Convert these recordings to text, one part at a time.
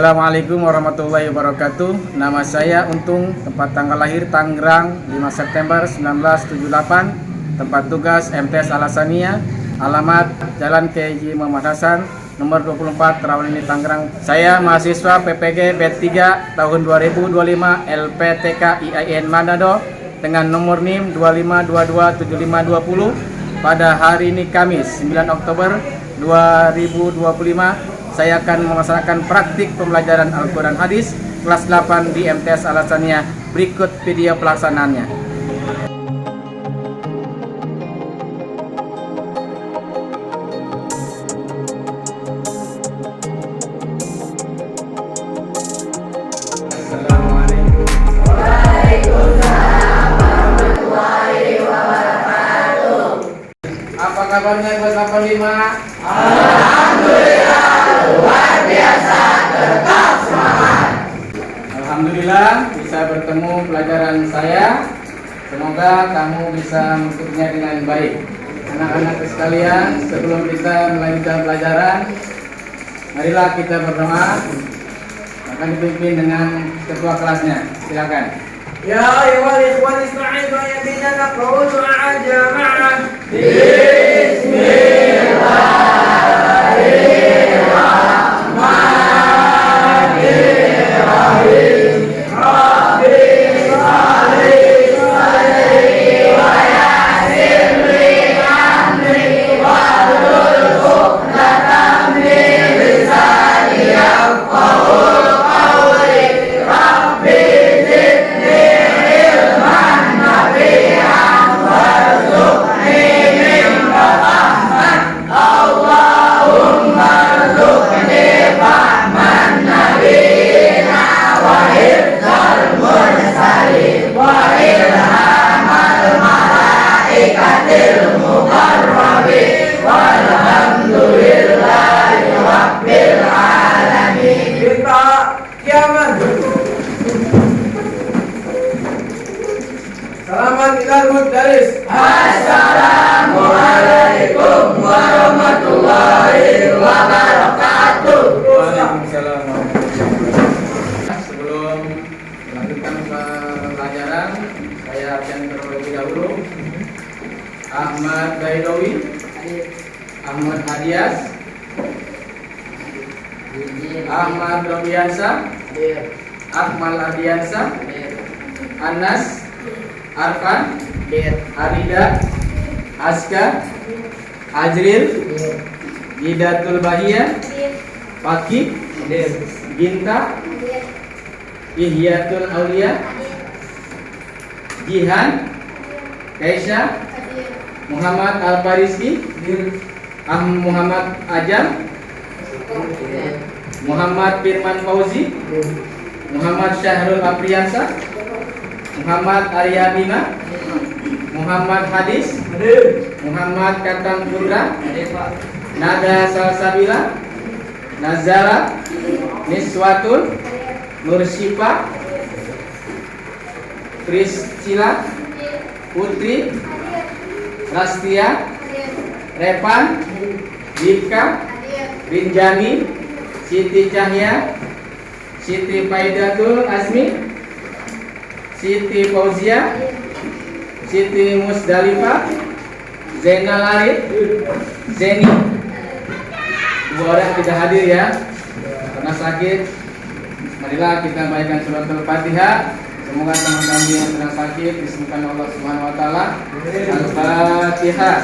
Assalamualaikum warahmatullahi wabarakatuh. Nama saya Untung, tempat tanggal lahir Tangerang 5 September 1978. Tempat tugas MTS Al-Hasaniyah. Alamat Jalan KJ Muhammad Hasan, nomor 24, Rawalini, Tangerang. Saya mahasiswa PPG B3 tahun 2025 LPTK IAIN Manado dengan nomor NIM 25227520. Pada hari ini Kamis 9 Oktober 2025 saya akan melaksanakan praktik pembelajaran Al-Quran Hadis kelas 8 di MTS Al-Hasaniyah. Berikut video pelaksanaannya. Assalamualaikum. Waalaikumsalam warahmatullahi wabarakatuh. Apa kabarnya buat 85? Alhamdulillah, luar biasa, tetap semangat. Alhamdulillah bisa bertemu pelajaran saya. Semoga kamu bisa mengikutinya dengan baik. Anak-anak sekalian, sebelum kita melanjutkan pelajaran, marilah kita berdoa. Akan dipimpin dengan ketua kelasnya. Silakan. Ya ayyuhal ikhwan isma'il wa yabina naqra'u ma'a jama'ah. Bismillahirrahmanirrahim. Rabbi shalli alaihi wa yassir li amri wahlul 'uqdatam min lisani yafqahu qawli. Rabbi zidni ilman nafi'an warzuqni minka fahman. Allahumma rzuqni fahman nabiyina wa hifdzal mursalin wa ilhamal malaikatil muqarrabin walhamdulillahi rabbil alamin. Kita kiamat. Selamat ilal mudaris. Assalamualaikum warahmatullahi wabarakatuh. Waalaikumsalam. Sebelum melanjutkan pelajaran, saya akan terlebih dahulu. Ahmad Baidowi, Ahmad Hadias, Ahmad Robiansa, Akmal Ardiansa, Anas, Arfan, Arida, Aska, Ajril, Gidatul Bahia, Fakih, Ginta, Ihyatul Aulia, Jihan, Kaisha, Muhammad Al-Fariski, Muhammad Ajam, Muhammad Firman Fauzi, Muhammad Syahrul Apriyansa, Muhammad Arya Bima, Muhammad Hadis, Muhammad Katang Putra, Nada Salsabila, Nazara, Niswatul, Nursyifa, Priscila, Putri, Rastia, Repan, Dika, Rinjani, Siti Cahya, Siti Faidatul Asmi, Siti Fauzia, Siti Musdalifah, Zainal Arif, Zeni. Dua orang tidak hadir ya, karena sakit. Marilah kita bacakan surat Al-Fatihah. Semoga teman-teman yang sedang sakit disembuhkan Allah Subhanahu wa taala. Al-Fatihah.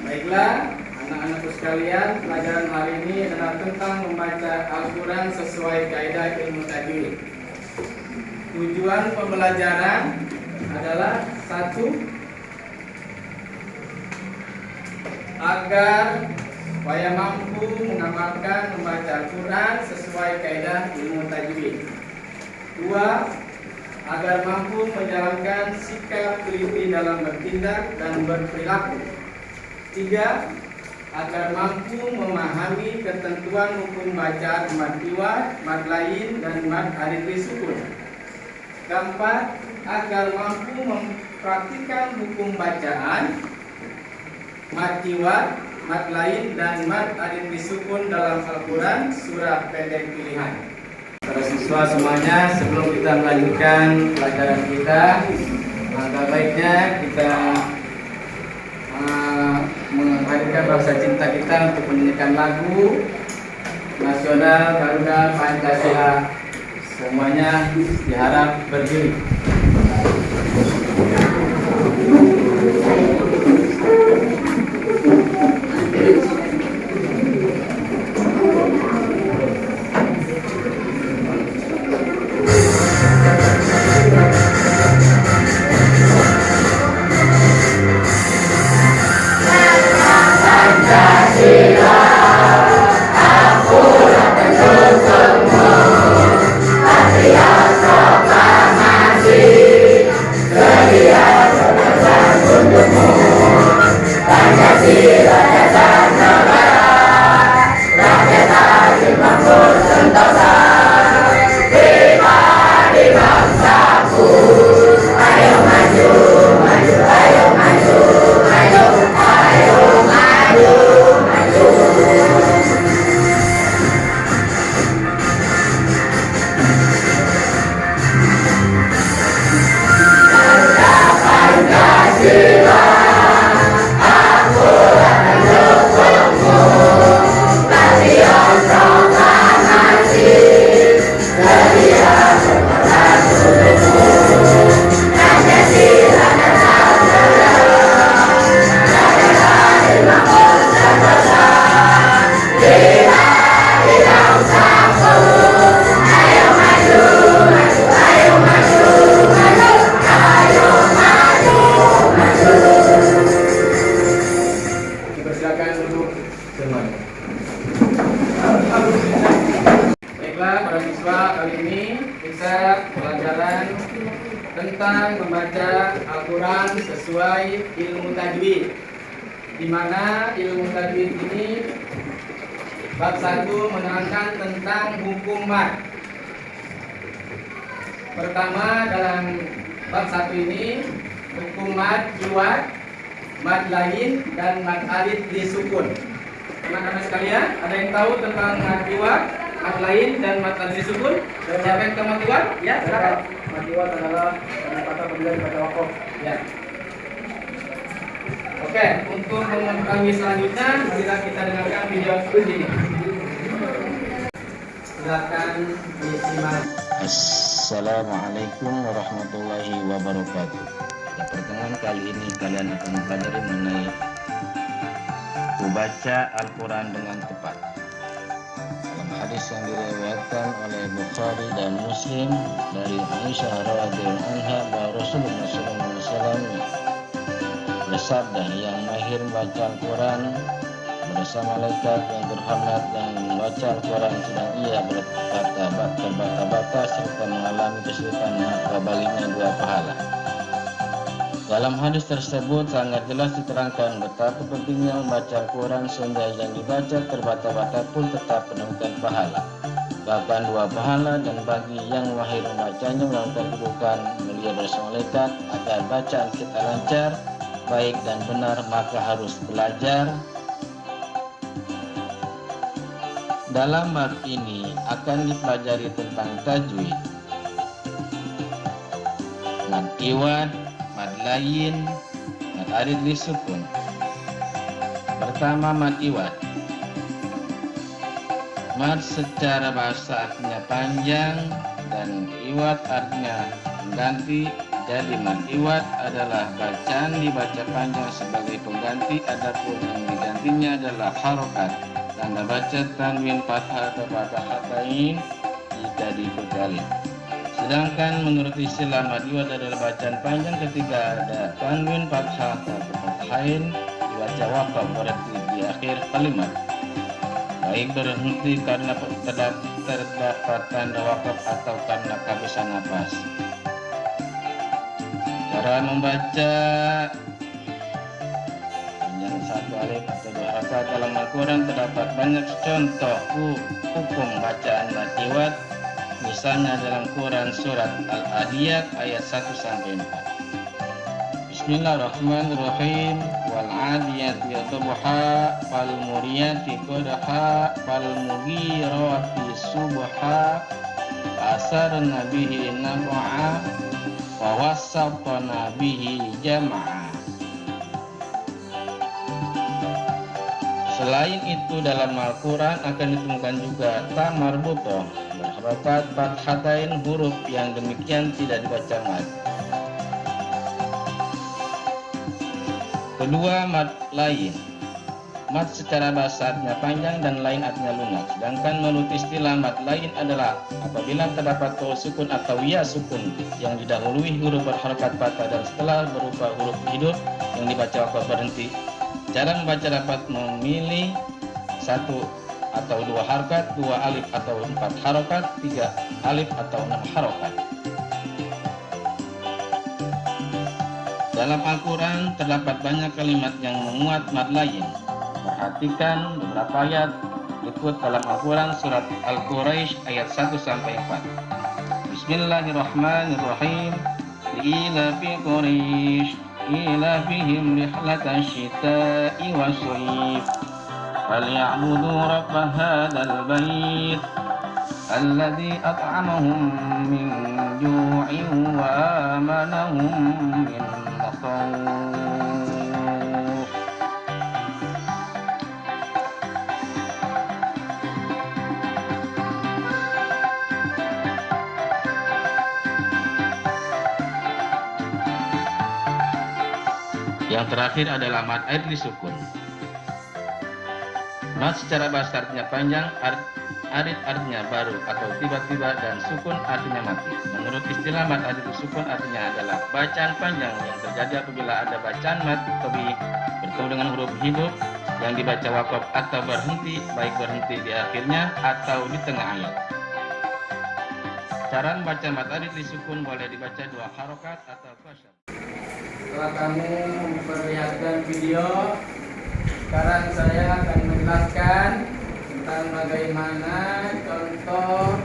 Baiklah, anak-anakku sekalian, pelajaran hari ini adalah tentang membaca Al-Quran sesuai kaidah ilmu tajwid. Tujuan pembelajaran adalah satu, agar supaya mampu mengamalkan membaca Al-Quran sesuai kaidah ilmu tajwid. Dua, agar mampu menjalankan sikap teliti dalam bertindak dan berperilaku. Tiga, agar mampu memahami ketentuan hukum bacaan mad iwad, mad lain, dan mad aritmi sukun. Keempat, agar mampu mempraktikkan hukum bacaan mad iwad, mad lain, dan mad aritmi sukun dalam Al-Quran surah pendek pilihan. Para siswa semuanya, sebelum kita melanjutkan pelajaran kita, maka baiknya kita menghadirkan rasa cinta kita untuk menyanyikan lagu nasional Garuda Pancasila. Semuanya diharap berdiri. Baiklah para siswa, kali ini kita pelajaran tentang membaca Al-Quran sesuai ilmu tajwid, di mana ilmu tajwid ini bab 1 menerangkan tentang hukum mad. Pertama, dalam bab 1 ini hukum mad iwad, mad lain, dan mad arid disukun. Teman-teman sekalian, ada yang tahu tentang mad iwad, mad lain, dan mad arid disukun? Siapa yang tahu mad iwad? Ya, silakan. Mad iwad adalah kata pemilihan pada wakaf. Ya. Oke, untuk mengetahui selanjutnya, marilah kita dengarkan video ini. Silakan disimak. Assalamualaikum warahmatullahi wabarakatuh. Pada pertemuan kali ini kalian akan mempelajari mengenai membaca Al-Quran dengan tepat. Dalam hadis yang diriwayatkan oleh Bukhari dan Muslim dari Aisyah radhiyallahu anha bahwa Rasulullah SAW bersabda, yang mahir membaca Al-Quran bersama malaikat yang berhormat yang membaca Al-Quran sedang ia berbata-bata serta mengalami kesulitan, maka baginya 2 pahala. Dalam hadis tersebut sangat jelas diterangkan betapa pentingnya membaca Al-Quran sehingga yang dibaca terbata-bata pun tetap menemukan pahala, bahkan 2 pahala, dan bagi yang mahir membacanya melakukan kedudukan mulia bersama malaikat. Agar bacaan kita lancar, baik dan benar, maka harus belajar. Dalam bab ini akan dipelajari tentang tajwid, mad iwad, mad lain, mad arid disukun. Pertama, mad iwad. Mad secara bahasa artinya panjang dan iwad artinya pengganti. Jadi mad iwad adalah bacaan dibaca panjang sebagai pengganti, adapun yang digantinya adalah harokat, tanda baca tanwin fathah atau fathatain jika diikuti alif. Sedangkan menurut istilah mad iwad adalah bacaan panjang ketika ada tanwin fathah atau fathain dibaca waqaf, berarti di akhir kalimat, baik berhenti karena terdapat tanda waqaf atau karena kehabisan nafas. Cara membaca panjang 1 alif atau 2 harokat. Dalam Al-Quran terdapat banyak contoh hukum bacaan mad iwad. Misalnya dalam Quran surat Al-Adiyat ayat 1-4. Bismillahirrahmanirrahim. Wal 'adiyati dhabha fal muriyati qadha fal mughirati subha asarna bihi naq'a wa wasatna bihi jam'a. Selain itu dalam Al-Quran akan ditemukan juga ta marbutoh berharokat fathatain, huruf yang demikian tidak dibaca mad. Kedua, mad lain. Mad secara bahasa artinya panjang dan lain artinya lunak. Sedangkan menurut istilah mad lain adalah apabila terdapat tau sukun atau ya sukun yang didahului huruf berharokat fathah dan setelah berupa huruf hidup yang dibaca waqaf berhenti. Cara membaca dapat memilih 1 atau 2 harokat, 2 alif atau 4 harokat, 3 alif atau 6 harokat. Dalam Al-Quran terdapat banyak kalimat yang memuat mad lain. Perhatikan beberapa ayat berikut dalam Al-Quran surat Al-Quraisy ayat 1-4. Bismillahirrahmanirrahim. Ila fi Quraisy ila fihim rihlatasy syita'i was-sayf. Falyabudu rabb hadzal bait alladzi at'amahum min ju'in wa amanahum min khawf. Yang terakhir adalah mad aid lisukun. Mad secara bahasa artinya panjang, arid artinya baru atau tiba-tiba, dan sukun artinya mati. Menurut istilah mad aid lisukun artinya adalah bacaan panjang yang terjadi apabila ada bacaan mad tabii bertemu dengan huruf hidup yang dibaca waqaf atau berhenti, baik berhenti di akhirnya atau di tengah ayat. Cara membaca mad aid lisukun boleh dibaca 2 harokat atau qasar. Setelah kamu memperlihatkan video, sekarang saya akan menjelaskan tentang bagaimana contoh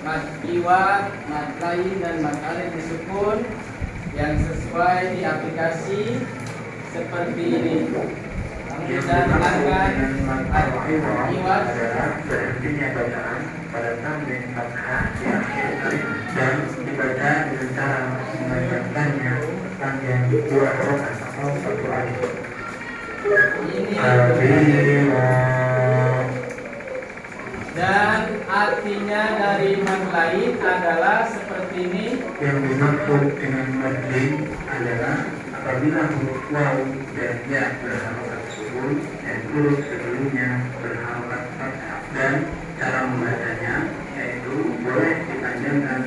mad iwad, mad lain, dan mad alif disukun yang sesuai di aplikasi seperti ini. Kamu bisa mendengarkan mad iwad berhentinya bacaan pada tamrin fathah di akhir alif dan dibaca dengan cara mengajarkannya panjang 2 harokat atau 1 alif. Dan artinya dari mad lain adalah seperti ini. Yang dimaksud dengan mad lain adalah apabila huruf waw dan ya berharokat sukun dan huruf sebelumnya berharokat fathah, dan cara membacanya yaitu boleh dipanjangkan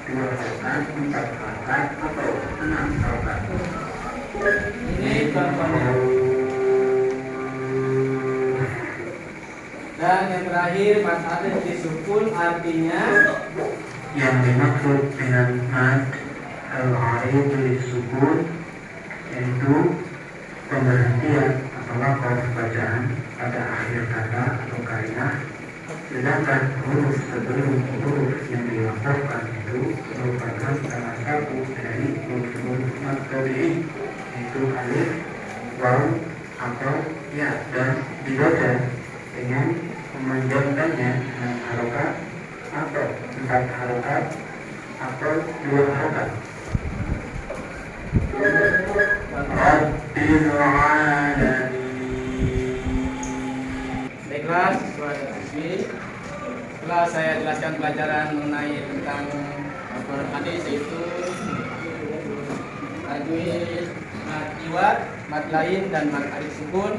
2 harokat, 4 harokat atau 6 harokat. Ini contohnya. Dan yang terakhir mad alif disukun artinya Yang dimaksud dengan mad al-arid disukun yaitu pemberhentian atau waqaf bacaan pada akhir kata atau kalimat, sedangkan huruf sebelum huruf yang diwakafkan itu merupakan salah satu dari huruf mad tabii, yaitu alif, waw atau ya, dan dibaca dengan memanjangkannya 6 harokat atau 4 harokat atau 2 harokat. Rabbil alamin. Baiklah, siswa-siswi, setelah saya jelaskan pelajaran mengenai tentang Al-Quran hadis, yaitu tajwid, mad iwad, mad lain, dan mad alif sukun,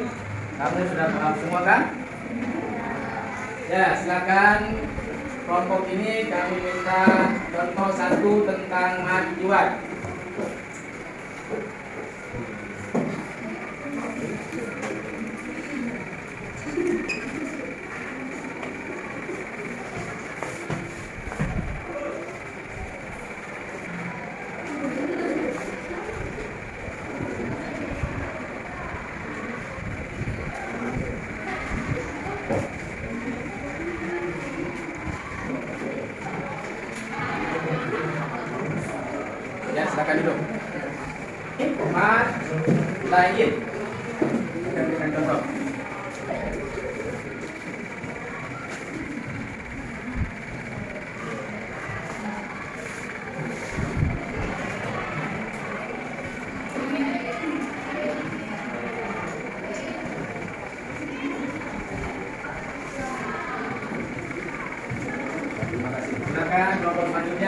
kamu sudah paham semua kan? Ya, silakan kelompok ini kami minta contoh 1 tentang mad iwad.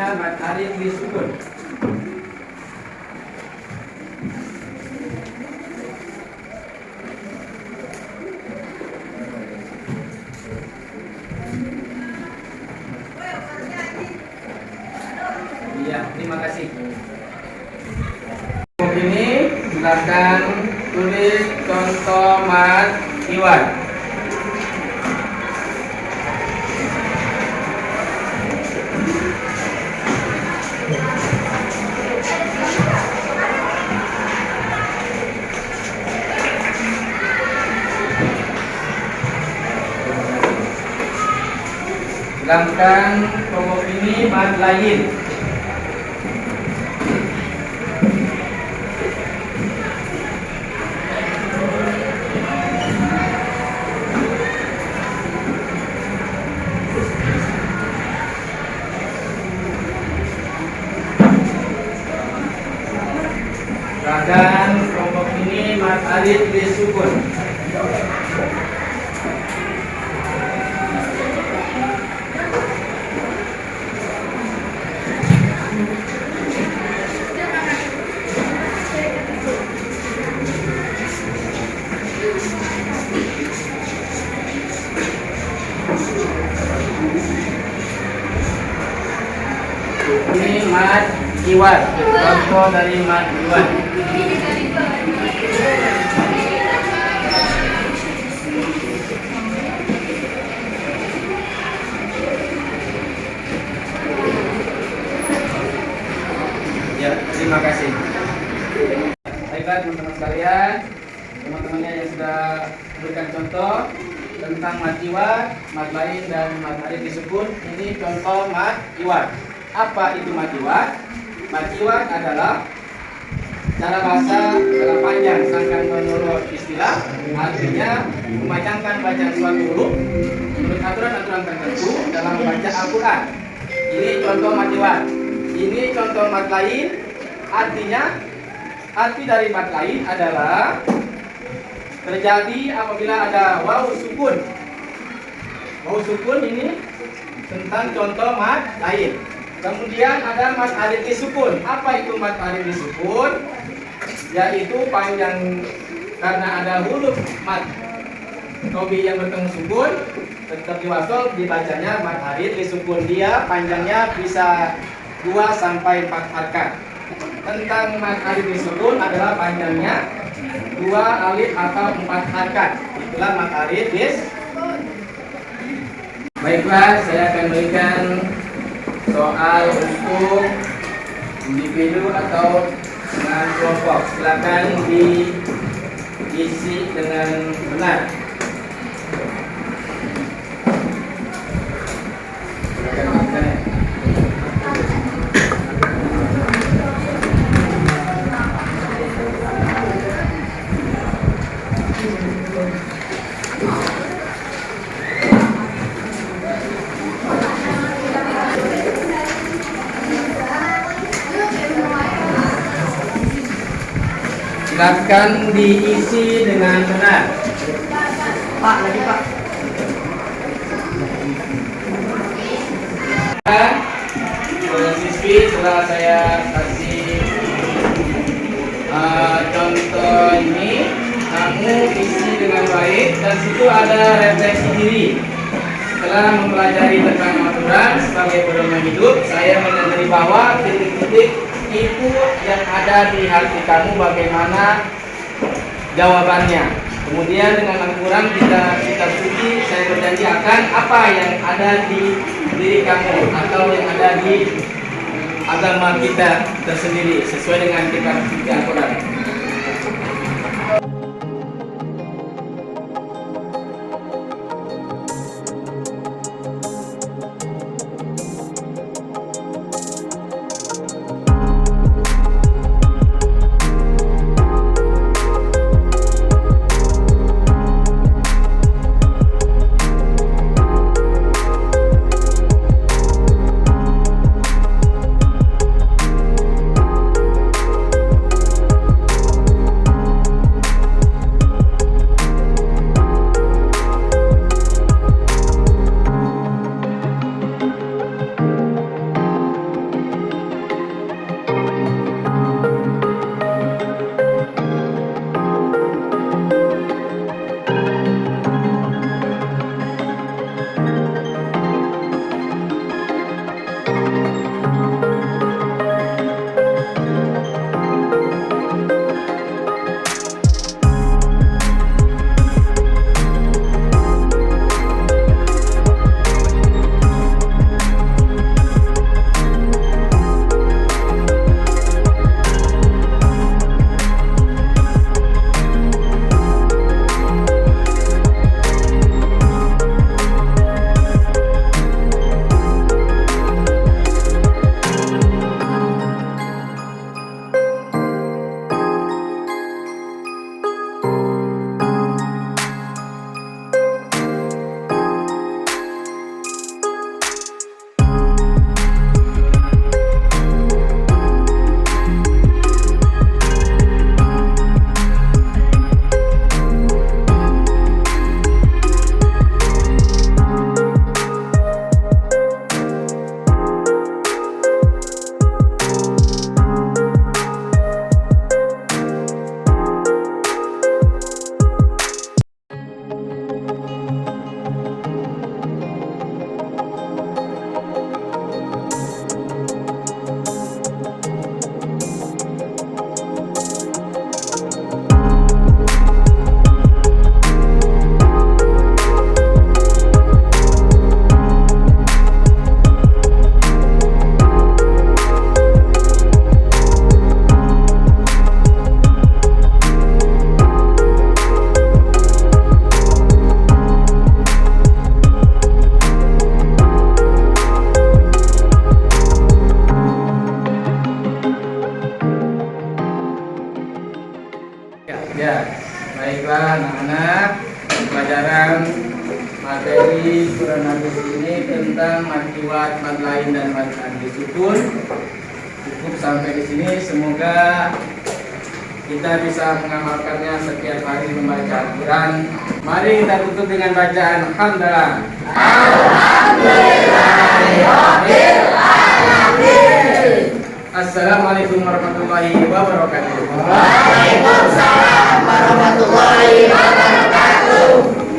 Selanjutnya Mat Arif Lisukun. Iya, terima kasih. Ini silakan tulis contoh Mat Iwan. Silakan kelompok ini mat lain. Silakan kelompok ini mat Arif Lisukun. Ini Mat Iwan, contoh dari Mat Iwan. Ya, terima kasih. Baiklah teman-teman sekalian, teman-temannya yang sudah memberikan contoh tentang Mat Iwan, Mat lain dan Mat Arif Lisukun. Ini contoh Mat Iwan. Apa itu Mat Iwan? Mat Iwan adalah cara bahasa dalam panjang sangkan menurut istilah, artinya memanjangkan bacaan suatu huruf menurut aturan-aturan tertentu dalam membaca Al-Quran. Ini contoh Mat Iwan. Ini contoh mat lain, artinya arti dari mat lain adalah terjadi apabila ada waw sukun. Waw sukun ini tentang contoh mat lain. Kemudian ada mat alif disukun. Apa itu mat alif disukun? Yaitu panjang karena ada huruf mat tobi yang bertemu sukun, tetap diwasol dibacanya mat alif disukun. Dia panjangnya bisa 2 sampai 4 harakat. Tentang mat alif disukun adalah panjangnya 2 alif atau 4 harakat. Itulah mat alif disukun. Baiklah, saya akan berikan soal untuk individu atau dengan kelompok. Silakan diisi dengan benar. Silakan bertanya. Silakan diisi dengan benar. Pak, lagi Pak. Siswi setelah saya kasih contoh ini, kamu isi dengan baik dan situ ada refleksi diri. Setelah mempelajari tentang aturan sebagai pedoman hidup, saya menyadari bahwa titik-titik itu yang ada di hati kamu bagaimana jawabannya. Kemudian dengan Al-Quran kita puji, saya berjanji akan apa yang ada di diri kamu atau yang ada di agama kita tersendiri sesuai dengan kitab suci Al-Quran. dari Quran hadis ini tentang madhiwat, madlain dan madhani sukun. Cukup sampai di sini. Semoga kita bisa mengamalkannya setiap hari membaca Al-Quran. Mari kita tutup dengan bacaan Alhamdulillah. Assalamualaikum warahmatullahi wabarakatuh. Waalaikumsalam warahmatullahi wabarakatuh.